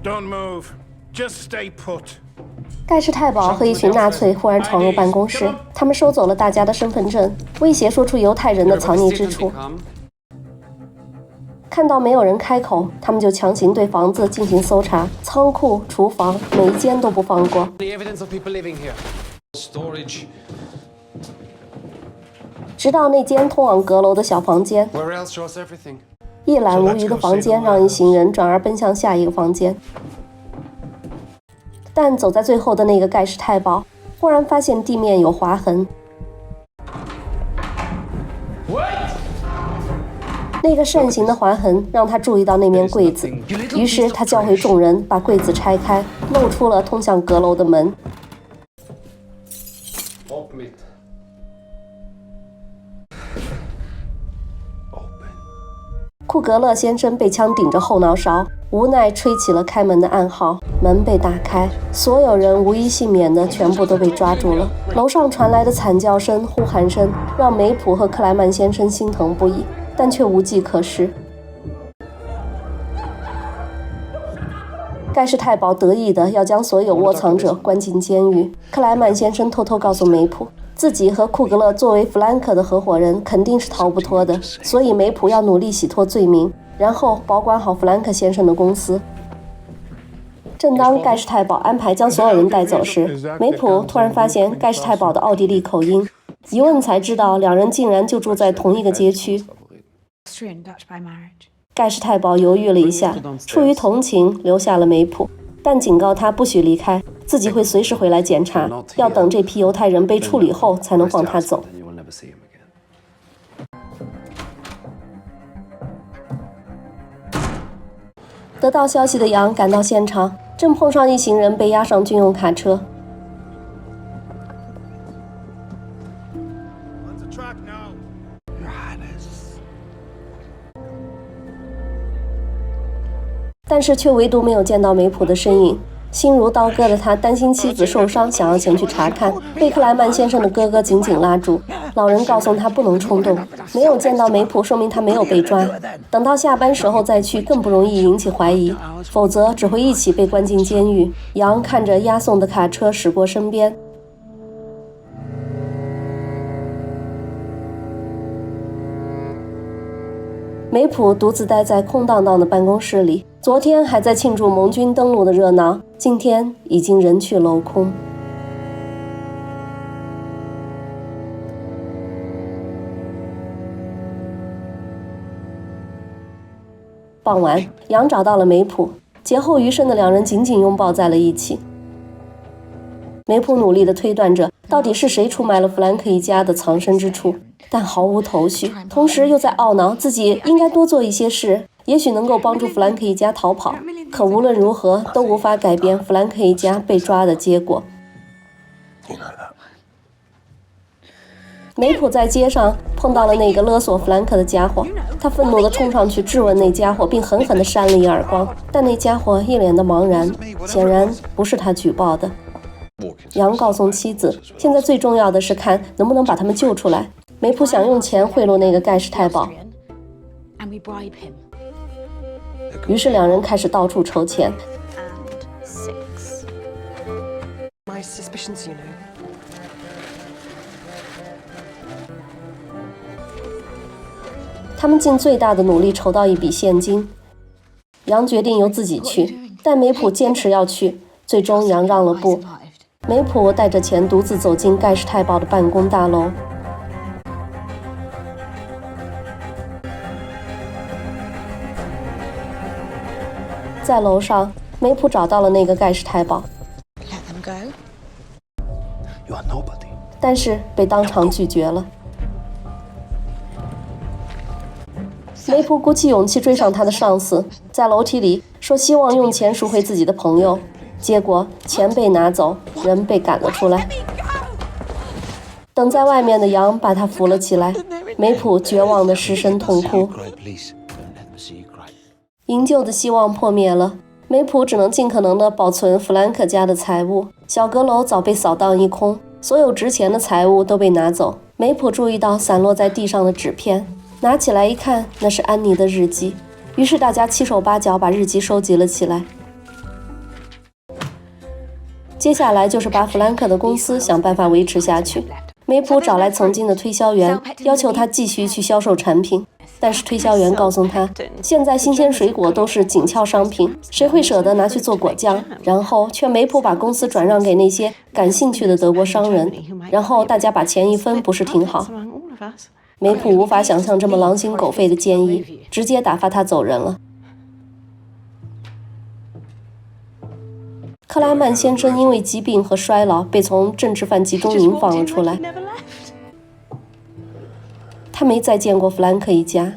Don't move. Just stay put. 盖世太保和一群纳粹忽然闯入办公室，他们收走了大家的身份证，威胁说出犹太人的藏匿之处。看到没有人开口，他们就强行对房子进行搜查，仓库、厨房，每一间都不放过。直到那间通往阁楼的小房间，一览无余的房间让一行人转而奔向下一个房间。但走在最后的那个盖世太保忽然发现地面有划痕，那个扇形的划痕让他注意到那面柜子，于是他叫回众人把柜子拆开，露出了通向阁楼的门。库格勒先生被枪顶着后脑勺，无奈吹起了开门的暗号，门被打开，所有人无一幸免的全部都被抓住了。楼上传来的惨叫声、呼喊声让梅普和克莱曼先生心疼不已，但却无计可施。盖世太保得意的要将所有窝藏者关进监狱。克莱曼先生偷偷告诉梅普，自己和库格勒作为弗兰克的合伙人肯定是逃不脱的，所以梅普要努力洗脱罪名，然后保管好弗兰克先生的公司。正当盖世太保安排将所有人带走时，梅普突然发现盖世太保的奥地利口音，一问才知道两人竟然就住在同一个街区。盖世太保犹豫了一下，出于同情留下了梅普，但警告他不许离开，自己会随时回来检查，要等这批犹太人被处理后才能放他走。得到消息的杨赶到现场，正碰上一行人被押上军用卡车。但是却唯独没有见到梅普的身影。心如刀割的他担心妻子受伤，想要前去查看，被克莱曼先生的哥哥紧紧拉住。老人告诉他不能冲动，没有见到梅普说明他没有被抓，等到下班时候再去更不容易引起怀疑，否则只会一起被关进监狱。杨看着押送的卡车驶过身边，梅普独自待在空荡荡的办公室里，昨天还在庆祝盟军登陆的热闹，今天已经人去楼空。傍晚，杨找到了梅普，劫后余生的两人紧紧拥抱在了一起。梅普努力地推断着到底是谁出卖了弗兰克一家的藏身之处，但毫无头绪，同时又在懊恼自己应该多做一些事，也许能够帮助弗兰克一家逃跑，可无论如何都无法改变弗兰克一家被抓的结果。梅普在街上碰到了那个勒索弗兰克的家伙，他愤怒地冲上去质问那家伙，并狠狠地扇了一耳光，但那家伙一脸的茫然，显然不是他举报的。杨告诉妻子，现在最重要的是看能不能把他们救出来。梅普想用钱贿赂那个盖世太保，于是两人开始到处筹钱。他们尽最大的努力筹到一笔现金。杨决定由自己去，但梅普坚持要去，最终杨让了步。梅普带着钱独自走进盖世太保的办公大楼。在楼上，梅普找到了那个盖世太保，但是被当场拒绝了。梅普鼓起勇气追上他的上司，在楼梯里说希望用钱赎回自己的朋友，结果钱被拿走，人被赶了出来。等在外面的杨把他扶了起来，梅普绝望地失声痛哭。营救的希望破灭了，梅普只能尽可能地保存弗兰克家的财物。小阁楼早被扫荡一空，所有值钱的财物都被拿走。梅普注意到散落在地上的纸片，拿起来一看，那是安妮的日记。于是大家七手八脚把日记收集了起来。接下来就是把弗兰克的公司想办法维持下去。梅普找来曾经的推销员，要求他继续去销售产品，但是推销员告诉他，现在新鲜水果都是紧俏商品，谁会舍得拿去做果酱？然后劝梅普把公司转让给那些感兴趣的德国商人，然后大家把钱一分，不是挺好？梅普无法想象这么狼心狗肺的建议，直接打发他走人了。克莱曼先生因为疾病和衰老被从政治犯集中营放了出来，他没再见过弗兰克一家。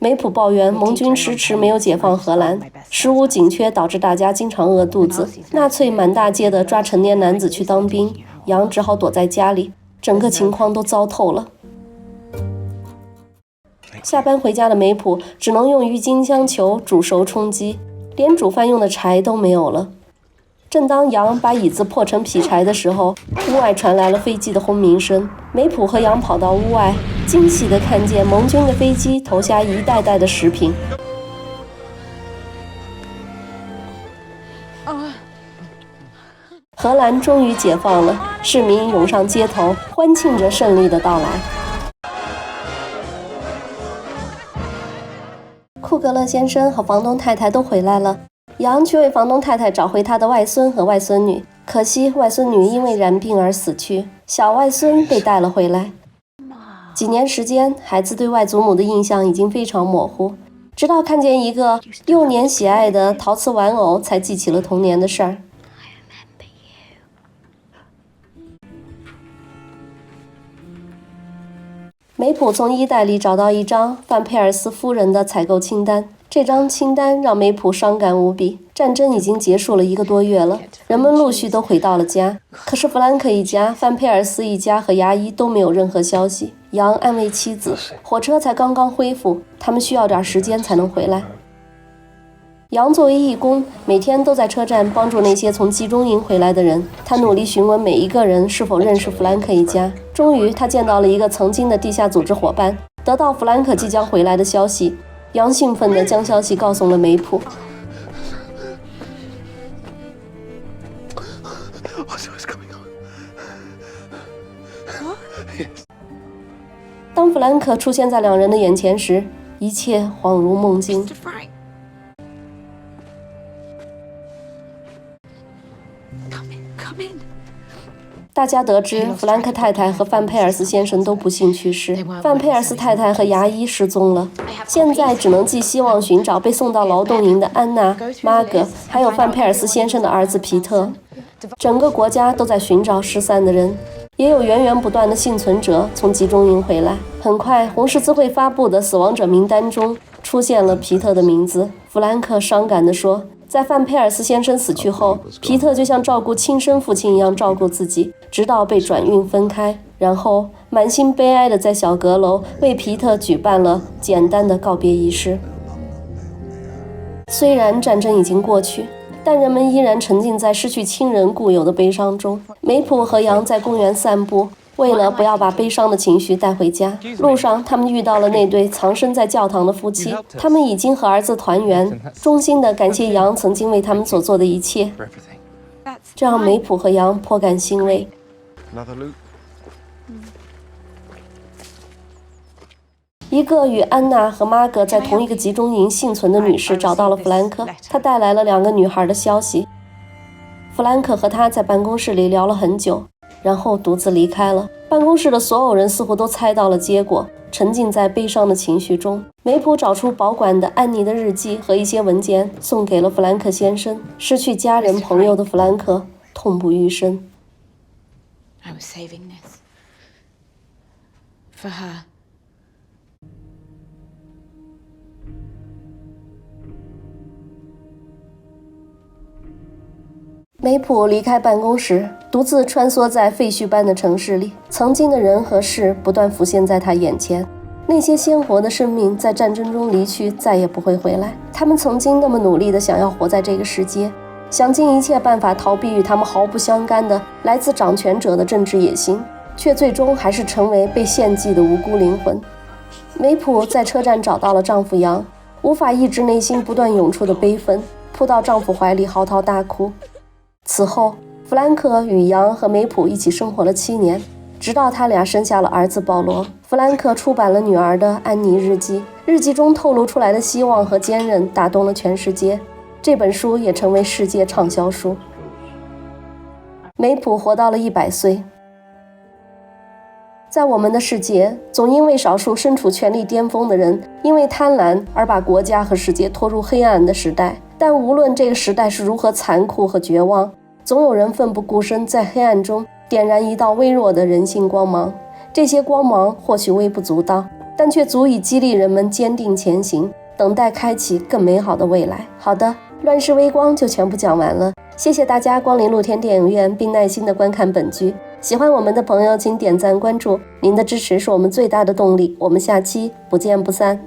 梅普抱怨盟军迟迟没有解放荷兰，食物紧缺导致大家经常饿肚子，纳粹满大街的抓成年男子去当兵，杨只好躲在家里，整个情况都糟透了。下班回家的梅普只能用郁金香球煮熟充饥，连煮饭用的柴都没有了。正当杨把椅子破成劈柴的时候，屋外传来了飞机的轰鸣声。梅普和杨跑到屋外，惊喜地看见盟军的飞机投下一袋袋的食品。荷兰终于解放了，市民涌上街头，欢庆着胜利的到来。库格勒先生和房东太太都回来了，杨去为房东太太找回他的外孙和外孙女，可惜外孙女因为染病而死去，小外孙被带了回来。几年时间，孩子对外祖母的印象已经非常模糊，直到看见一个幼年喜爱的陶瓷玩偶，才记起了童年的事儿。梅普从衣袋里找到一张范佩尔斯夫人的采购清单，这张清单让梅普伤感无比。战争已经结束了1个多月了，人们陆续都回到了家，可是弗兰克一家、范佩尔斯一家和牙医都没有任何消息。杨安慰妻子，火车才刚刚恢复，他们需要点时间才能回来。杨作为义工，每天都在车站帮助那些从集中营回来的人。他努力询问每一个人是否认识弗兰克一家。终于，他见到了一个曾经的地下组织伙伴。得到弗兰克即将回来的消息，杨兴奋地将消息告诉了梅普。当弗兰克出现在两人的眼前时，一切恍如梦境。大家得知弗兰克太太和范佩尔斯先生都不幸去世，范佩尔斯太太和牙医失踪了。现在只能寄希望寻找被送到劳动营的安娜、玛格，还有范佩尔斯先生的儿子皮特。整个国家都在寻找失散的人，也有源源不断的幸存者从集中营回来。很快，红十字会发布的死亡者名单中出现了皮特的名字。弗兰克伤感地说，在范佩尔斯先生死去后，皮特就像照顾亲生父亲一样照顾自己，直到被转运分开，然后满心悲哀地在小阁楼为皮特举办了简单的告别仪式。虽然战争已经过去，但人们依然沉浸在失去亲人固有的悲伤中。梅普和杨在公园散步，为了不要把悲伤的情绪带回家，路上他们遇到了那对藏身在教堂的夫妻，他们已经和儿子团圆，衷心地感谢杨曾经为他们所做的一切，这让梅普和杨颇感欣慰。一个与安娜和玛格在同一个集中营幸存的女士找到了弗兰克，她带来了2个女孩的消息。弗兰克和她在办公室里聊了很久，然后独自离开了。办公室的所有人似乎都猜到了结果，沉浸在悲伤的情绪中。梅普找出保管的安妮的日记和一些文件，送给了弗兰克先生。失去家人朋友的弗兰克痛不欲生。I was saving this for her. 梅普离开办公室，独自穿梭在废墟般的城市里。曾经的人和事不断浮现在他眼前，那些鲜活的生命在战争中离去，再也不会回来。他们曾经那么努力地想要活在这个世界，想尽一切办法逃避与他们毫不相干的来自掌权者的政治野心，却最终还是成为被献祭的无辜灵魂。梅普在车站找到了丈夫杨，无法抑制内心不断涌出的悲愤，扑到丈夫怀里嚎啕大哭。此后，弗兰克与杨和梅普一起生活了7年，直到他俩生下了儿子保罗。弗兰克出版了女儿的《安妮日记》，日记中透露出来的希望和坚韧打动了全世界，这本书也成为世界畅销书。梅普活到了100岁。在我们的世界，总因为少数身处权力巅峰的人因为贪婪而把国家和世界拖入黑暗的时代。但无论这个时代是如何残酷和绝望，总有人奋不顾身在黑暗中点燃一道微弱的人性光芒。这些光芒或许微不足道，但却足以激励人们坚定前行，等待开启更美好的未来。好的，乱世微光就全部讲完了，谢谢大家光临露天电影院并耐心地观看本剧。喜欢我们的朋友请点赞关注，您的支持是我们最大的动力。我们下期不见不散。